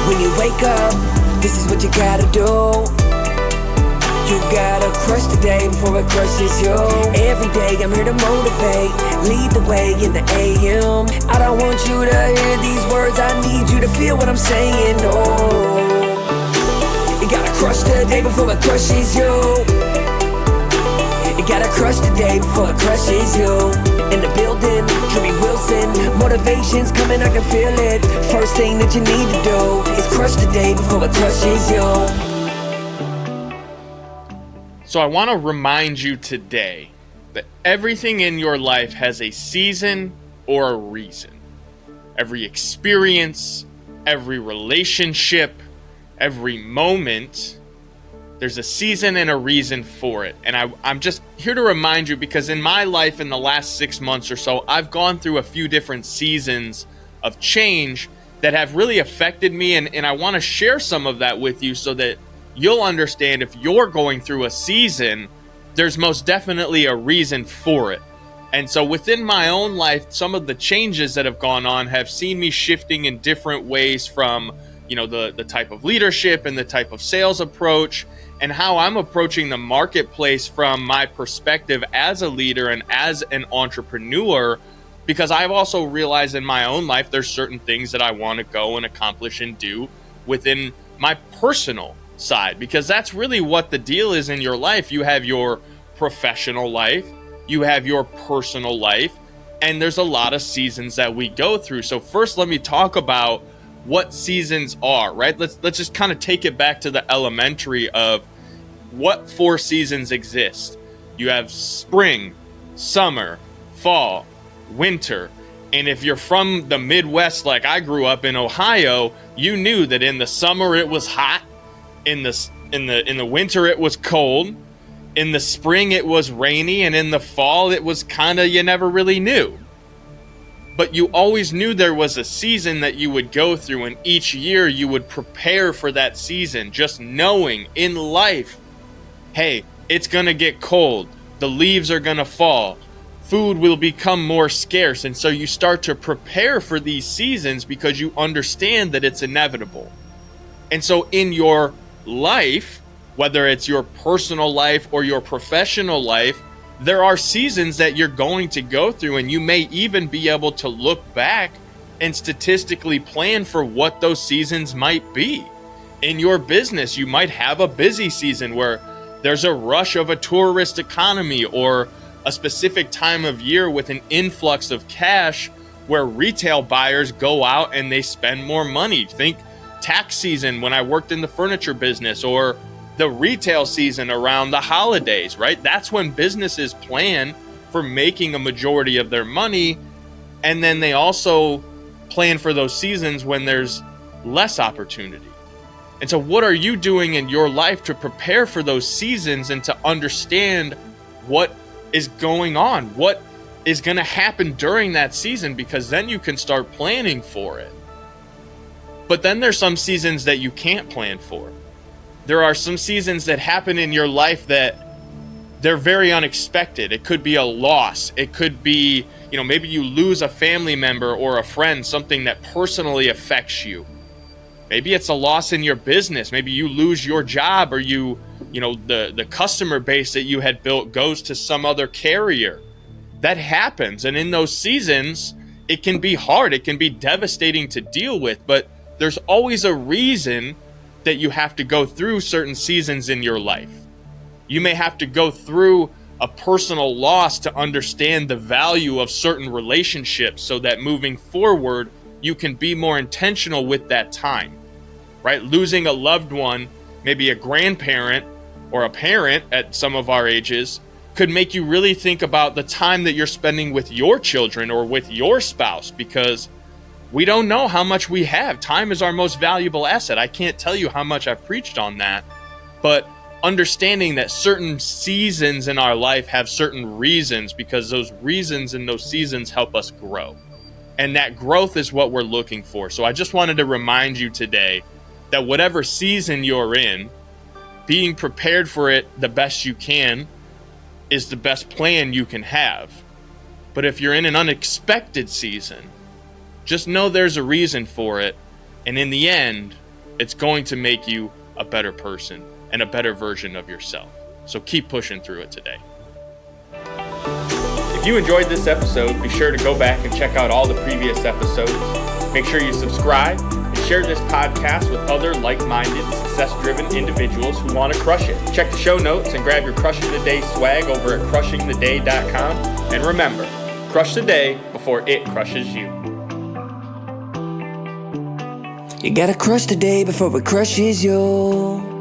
When you wake up, this is what you gotta do. You gotta crush the day before it crushes you. Every day I'm here to motivate, lead the way in the AM. I don't want you to hear these words, I need you to feel what I'm saying. Oh, you gotta crush the day before it crushes you. You gotta crush the day before it crushes you. In the building, Jimmy Wilson, motivation's coming, I can feel it. First thing that you need to do is crush the day before it crushes you. So I want to remind you today that everything in your life has a season or a reason. Every experience, every relationship, every moment, there's a season and a reason for it. And I'm just here to remind you, because in my life in the last 6 months or so, I've gone through a few different seasons of change that have really affected me. And I want to share some of that with you so that you'll understand if you're going through a season, there's most definitely a reason for it. And so within my own life, some of the changes that have gone on have seen me shifting in different ways from, the type of leadership and the type of sales approach and how I'm approaching the marketplace from my perspective as a leader and as an entrepreneur, because I've also realized in my own life, there's certain things that I want to go and accomplish and do within my personal side, because that's really what the deal is in your life. You have your professional life, you have your personal life, and there's a lot of seasons that we go through. So first, let me talk about what seasons are, right? Let's just kind of take it back to the elementary of what 4 seasons exist. You have spring, summer, fall, winter. And if you're from the Midwest, like I grew up in Ohio, you knew that in the summer it was hot. In the winter it was cold, in the spring it was rainy, and in the fall it was kind of, you never really knew. But you always knew there was a season that you would go through, and each year you would prepare for that season, just knowing in life, hey, it's gonna get cold, the leaves are gonna fall, food will become more scarce, and so you start to prepare for these seasons because you understand that it's inevitable. And so in your life, whether it's your personal life or your professional life, there are seasons that you're going to go through, and you may even be able to look back and statistically plan for what those seasons might be. In your business, you might have a busy season where there's a rush of a tourist economy, or a specific time of year with an influx of cash where retail buyers go out and they spend more money. Think tax season when I worked in the furniture business, or the retail season around the holidays, right? That's when businesses plan for making a majority of their money. And then they also plan for those seasons when there's less opportunity. And so what are you doing in your life to prepare for those seasons and to understand what is going on? What is going to happen during that season? Because then you can start planning for it. But then there's some seasons that you can't plan for. There are some seasons that happen in your life that they're very unexpected. It could be a loss. It could be, maybe you lose a family member or a friend, something that personally affects you. Maybe it's a loss in your business. Maybe you lose your job, or the customer base that you had built goes to some other carrier. That happens. And in those seasons, it can be hard. It can be devastating to deal with, but there's always a reason that you have to go through certain seasons in your life. You may have to go through a personal loss to understand the value of certain relationships so that moving forward, you can be more intentional with that time, right? Losing a loved one, maybe a grandparent or a parent at some of our ages, could make you really think about the time that you're spending with your children or with your spouse, because we don't know how much we have. Time is our most valuable asset. I can't tell you how much I've preached on that, but understanding that certain seasons in our life have certain reasons, because those reasons and those seasons help us grow. And that growth is what we're looking for. So I just wanted to remind you today that whatever season you're in, being prepared for it the best you can is the best plan you can have. But if you're in an unexpected season, just know there's a reason for it. And in the end, It's going to make you a better person and a better version of yourself. So keep pushing through it today. If you enjoyed this episode, be sure to go back and check out all the previous episodes. Make sure you subscribe and share this podcast with other like-minded, success-driven individuals who want to crush it. Check the show notes and grab your Crushing the Day swag over at crushingtheday.com. And remember, crush the day before it crushes you. You gotta crush the day before it crushes you.